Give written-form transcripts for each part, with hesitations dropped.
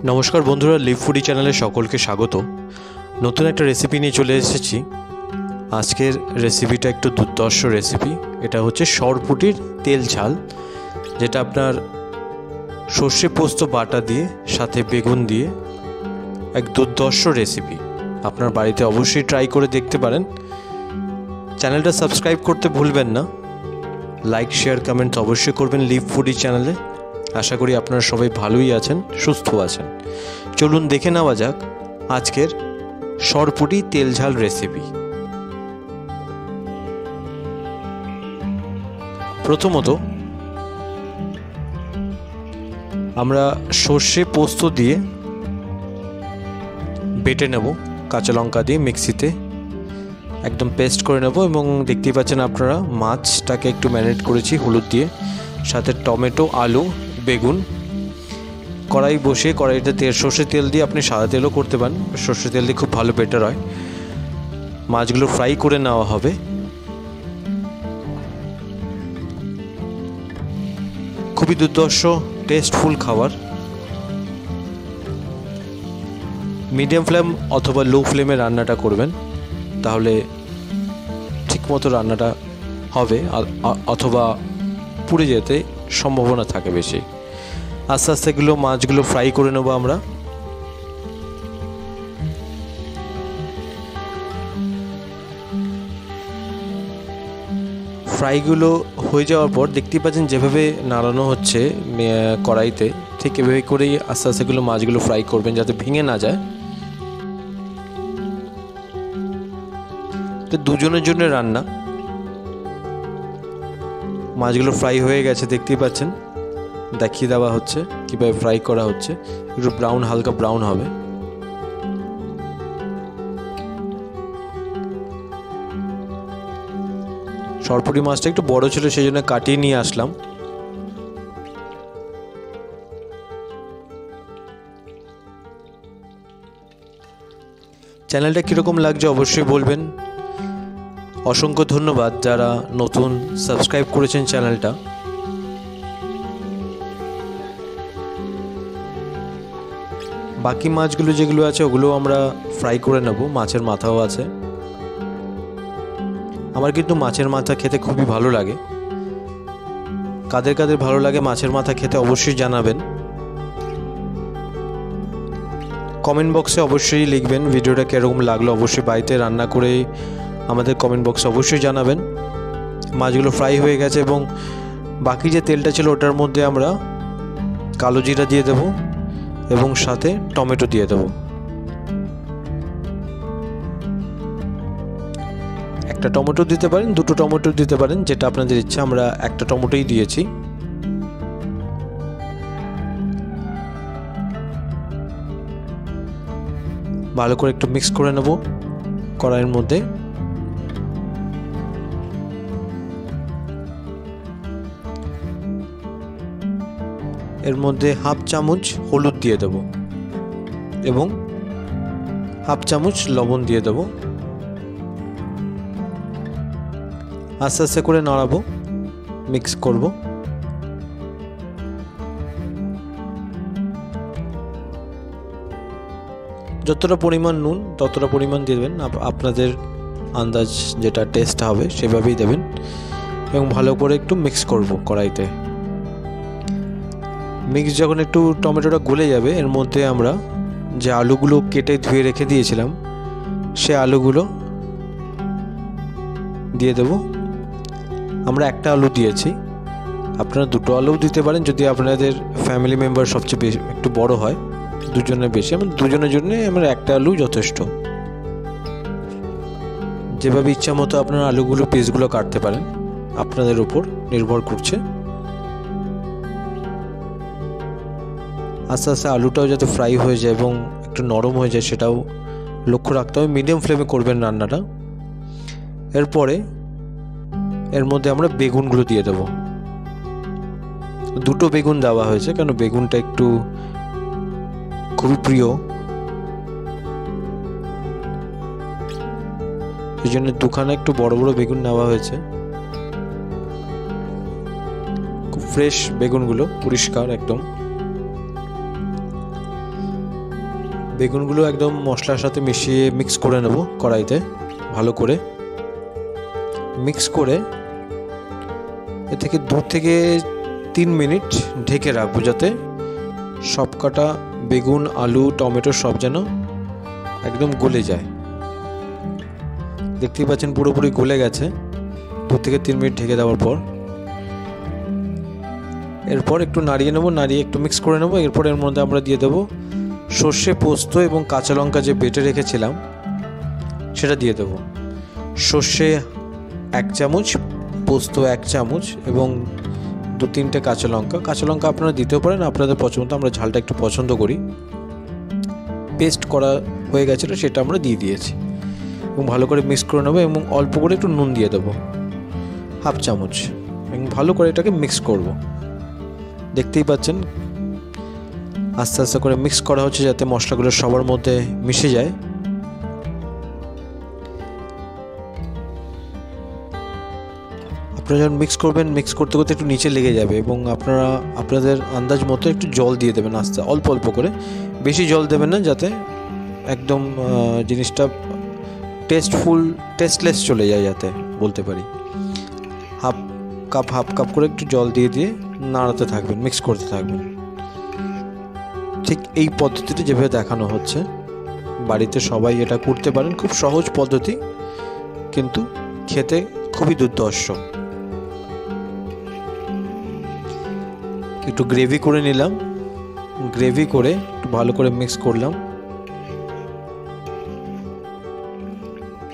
নমস্কার বন্ধুরা, leave foodie চ্যানেলে সকলকে স্বাগত। নতুন একটা রেসিপি নিয়ে চলে এসেছি। আজকের রেসিপিটা একটু দুর্ধর্ষ রেসিপি। এটা হচ্ছে সরপুঁটির তেল ঝাল, যেটা আপনার সর্ষে পোস্ত বাটা দিয়ে সাথে বেগুন দিয়ে এক দুর্ধর্ষ রেসিপি। আপনার বাড়িতে অবশ্যই ট্রাই করে দেখতে পারেন। চ্যানেলটা সাবস্ক্রাইব করতে ভুলবেন না। লাইক, শেয়ার, কমেন্ট অবশ্যই করবেন লিভ ফুডি চ্যানেলে। আশা করি আপনারা সবাই ভালোই আছেন, সুস্থ আছেন। চলুন দেখে নেওয়া যাক আজকের সরপুঁটি তেল ঝাল রেসিপি। প্রথমত আমরা সর্ষে পোস্ত দিয়ে বেটে নেব, কাঁচা লঙ্কা দিয়ে মিক্সিতে একদম পেস্ট করে নেব। এবং দেখতেই পাচ্ছেন আপনারা, মাছটাকে একটু ম্যারিনেট করেছি হলুদ দিয়ে, সাথে টমেটো, আলু, বেগুন। কড়াই বসে কড়াইতে সর্ষে তেল দিয়ে, আপনি সাদা তেলও করতে পারেন, সর্ষে তেল দিয়ে খুব ভালো বেটার হয়। মাছগুলো ফ্রাই করে নেওয়া হবে। খুবই দুর্ধর্ষ টেস্টফুল খাবার। মিডিয়াম ফ্লেম অথবা লো ফ্লেমে রান্নাটা করবেন, তাহলে ঠিকমতো রান্নাটা হবে, অথবা পুড়ে যেতে সম্ভাবনা থাকে বেশি। আস্তে আস্তে মাছগুলো ফ্রাই করে নেব আমরা। ফ্রাইগুলো হয়ে যাওয়ার পর দেখতেই পাচ্ছেন যেভাবে নাড়ানো হচ্ছে কড়াইতে, ঠিক এভাবে করেই আস্তে আস্তে মাছগুলো ফ্রাই করবেন যাতে ভেঙে না যায়। তো দুজনের জন্য রান্না। মাছগুলো ফ্রাই হয়ে গেছে, দেখতেই পাচ্ছেন, দেখিয়ে দেওয়া হচ্ছে কীভাবে ফ্রাই করা হচ্ছে। একটু ব্রাউন, হালকা ব্রাউন হবে। সরপুঁটি মাছটা একটু বড় ছিল, সেই জন্য কাটিয়ে নিয়ে আসলাম। চ্যানেলটা কীরকম লাগছে অবশ্যই বলবেন। অসংখ্য ধন্যবাদ যারা নতুন সাবস্ক্রাইব করেছেন চ্যানেলটা। বাকি মাছগুলো যেগুলো আছে ওগুলো আমরা ফ্রাই করে নেব। মাছের মাথাও আছে। আমার কিন্তু মাছের মাথা খেতে খুবই ভালো লাগে। কাদের কাদের ভালো লাগে মাছের মাথা খেতে অবশ্যই জানাবেন। কমেন্ট বক্সে অবশ্যই লিখবেন ভিডিওটা কীরকম লাগলো। অবশ্যই বাড়িতে রান্না করে আমাদের কমেন্ট বক্সে অবশ্যই জানাবেন। মাছগুলো ফ্রাই হয়ে গেছে এবং বাকি যে তেলটা ছিল ওটার মধ্যে আমরা কালো জিরা দিয়ে দেব এবং সাথে টমেটো দিয়ে দেব। একটা টমেটো দিতে পারেন, দুটো টমেটো দিতে পারেন, যেটা আপনাদের ইচ্ছা। আমরা একটা টমেটোই দিয়েছি। ভালো করে একটু মিক্স করে নেব কড়াইয়ের মধ্যে। এর মধ্যে হাফ চামচ হলুদ দিয়ে দেব এবং হাফ চামচ লবণ দিয়ে দেব। আস্তে আস্তে করে নাড়াবো, মিক্স করব। যতটা পরিমাণ নুন ততটা পরিমাণ দিয়ে দেবেন, আপনাদের আন্দাজ যেটা টেস্ট হবে সেভাবেই দেবেন। এবং ভালো করে একটু মিক্স করব কড়াইতে। মিক্স যখন একটু টমেটোটা গলে যাবে, এর মধ্যে আমরা যে আলুগুলো কেটে ধুয়ে রেখে দিয়েছিলাম সে আলুগুলো দিয়ে দেব। আমরা একটা আলু দিয়েছি, আপনারা দুটো আলুও দিতে পারেন যদি আপনাদের ফ্যামিলি মেম্বার সবচেয়ে বেশি একটু বড় হয়, দুজনের বেশি। আমরা দুজনের জন্য আমরা একটা আলু যথেষ্ট। যেভাবে ইচ্ছা মতো আপনারা আলুগুলো পিসগুলো কাটতে পারেন, আপনাদের উপর নির্ভর করছে। আস্তে আস্তে আলুটাও যাতে ফ্রাই হয়ে যায় এবং একটু নরম হয়ে যায় সেটাও লক্ষ্য রাখতে হবে। মিডিয়াম ফ্লেমে করবেন রান্নাটা। এরপরে এর মধ্যে আমরা বেগুনগুলো দিয়ে দেব। দুটো বেগুন দেওয়া হয়েছে, কেন বেগুনটা একটু খুবই প্রিয়, সেই জন্য দুখানা একটু বড় বড় বেগুন নেওয়া হয়েছে। খুব ফ্রেশ বেগুনগুলো, পরিষ্কার একদম। বেগুনগুলো একদম মশলার সাথে মিশিয়ে মিক্স করে নেব কড়াইতে, ভালো করে মিক্স করে এ থেকে 2 থেকে 3 মিনিট ঢেকে রাখবো, যাতে সব কটা বেগুন, আলু, টমেটো সব যেন একদম গলে যায়। দেখতেই পাচ্ছেন পুরোপুরি গলে গেছে 2 থেকে 3 মিনিট ঢেকে দেওয়ার পর। এরপর একটু নাড়িয়ে নেব, নাড়িয়ে একটু মিক্স করে নেব। এরপর এর মধ্যে আমরা দিয়ে দেবো সর্ষে, পোস্ত এবং কাঁচা লঙ্কা যে বেটে রেখেছিলাম সেটা দিয়ে দেবো। সর্ষে 1 চামচ, পোস্ত 1 চামচ এবং 2-3টে কাঁচা লঙ্কা আপনারা দিতেও পারেন আপনাদের পছন্দ। আমরা ঝালটা একটু পছন্দ করি। পেস্ট করা হয়ে গেছিলো, সেটা আমরা দিয়ে দিয়েছি এবং ভালো করে মিক্স করে নেবো এবং অল্প করে একটু নুন দিয়ে দেবো 1/2 চামচ এবং ভালো করে এটাকে মিক্স করব। দেখতেই পাচ্ছেন আস্তে আস্তে করে মিক্স করা হচ্ছে যাতে মশলাগুলো সবার মধ্যে মিশে যায়। আপনারা যখন মিক্স করবেন, মিক্স করতে করতে একটু নিচে লেগে যাবে এবং আপনারা আপনাদের আন্দাজ মতো একটু জল দিয়ে দেবেন আস্তে অল্প অল্প করে, বেশি জল দেবেন না যাতে একদম জিনিসটা টেস্টলেস চলে যায়, যাতে বলতে পারি। হাফ কাপ করে একটু জল দিয়ে নাড়াতে থাকবেন, মিক্স করতে থাকবেন। ঠিক এই পদ্ধতিটি যেভাবে দেখানো হচ্ছে, বাড়িতে সবাই এটা করতে পারেন। খুব সহজ পদ্ধতি, কিন্তু খেতে খুবই দুর্ধর্ষ। একটু গ্রেভি করে নিলাম, গ্রেভি করে একটু ভালো করে মিক্স করলাম।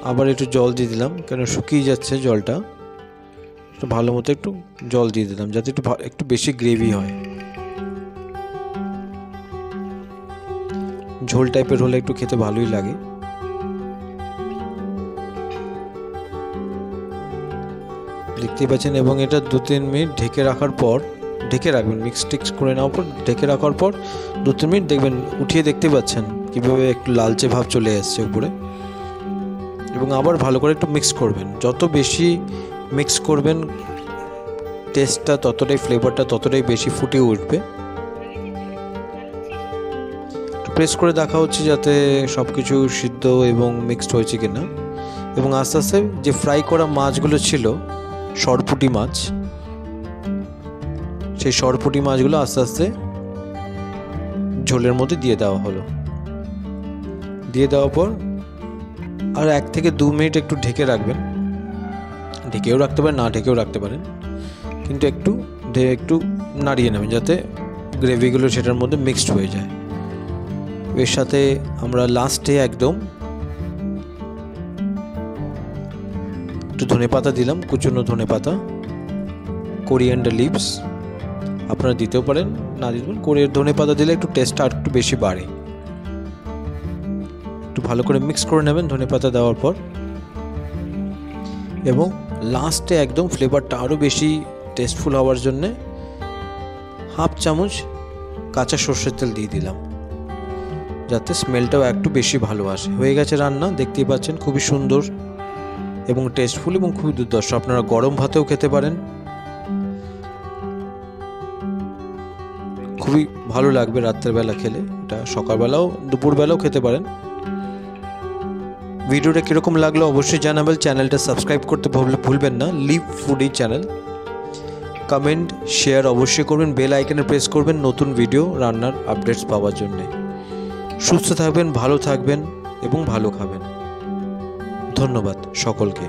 আবার একটু জল দিয়ে দিলাম, কেন শুকিয়ে যাচ্ছে জলটা। একটু ভালো মতো একটু জল দিয়ে দিলাম যাতে একটু বেশি গ্রেভি হয়। ঝোল টাইপের হলে একটু খেতে ভালোই লাগে। দেখতেই পাচ্ছেন এবং এটা 2-3 মিনিট ঢেকে রাখবেন। মিক্স করে নেওয়ার পর ঢেকে রাখার পর 2-3 মিনিট দেখবেন, উঠিয়ে দেখতে পাচ্ছেন কীভাবে একটু লালচে ভাব চলে আসছে উপরে। এবং আবার ভালো করে একটু মিক্স করবেন। যত বেশি মিক্স করবেন টেস্টটা ততটাই, ফ্লেভারটা ততটাই বেশি ফুটে উঠবে। একটু প্রেস করে দেখা হচ্ছে যাতে সব কিছু সিদ্ধ এবং মিক্সড হয়েছে কিনা। এবং আস্তে আস্তে যে ফ্রাই করা মাছগুলো ছিল, সরপুঁটি মাছ, সেই সরপুঁটি মাছগুলো আস্তে আস্তে ঝোলের মধ্যে দিয়ে দেওয়া হলো। দিয়ে দেওয়ার পর আর 1 থেকে 2 মিনিট একটু ঢেকে রাখবেন। ঢেকেও রাখতে পারেন, না ঢেকেও রাখতে পারেন, কিন্তু একটু নাড়িয়ে নেবেন যাতে গ্রেভিগুলো সেটার মধ্যে মিক্সড হয়ে যায়। এর সাথে আমরা লাস্টে একদম একটু ধনেপাতা দিলাম, কুচনো ধনেপাতা, কোরিয়ান্ডার লিভস আপনারা দিতেও পারেন, না দিতে পারেন। ধনেপাতা দিলে একটু টেস্টটা আর একটু বেশি বাড়ে। একটু ভালো করে মিক্স করে নেবেন ধনেপাতা দেওয়ার পর। এবং লাস্টে একদম ফ্লেভারটা আরও বেশি টেস্টফুল হওয়ার জন্যে 1/2 চামচ কাঁচা সর্ষের তেল দিয়ে দিলাম যাতে স্মেলটাও একটু বেশি ভালো আসে। হয়ে গেছে রান্না, দেখতেই পাচ্ছেন খুবই সুন্দর এবং টেস্টফুল এবং খুবই দুর্ধর্ষ। আপনারা গরম ভাতেও খেতে পারেন, খুবই ভালো লাগবে রাত্রের বেলা খেলে। এটা সকালবেলাও দুপুরবেলাও খেতে পারেন। ভিডিওটা কীরকম লাগলো অবশ্যই জানাবেন। চ্যানেলটা সাবস্ক্রাইব করতে ভুলবেন না, live foodie channel. Comment share অবশ্যই করবেন, বেল আইকনে প্রেস করবেন নতুন ভিডিও রান্নার আপডেটস পাওয়ার জন্যে। সুস্থ থাকবেন, ভালো থাকবেন এবং ভালো খাবেন। ধন্যবাদ সকলকে।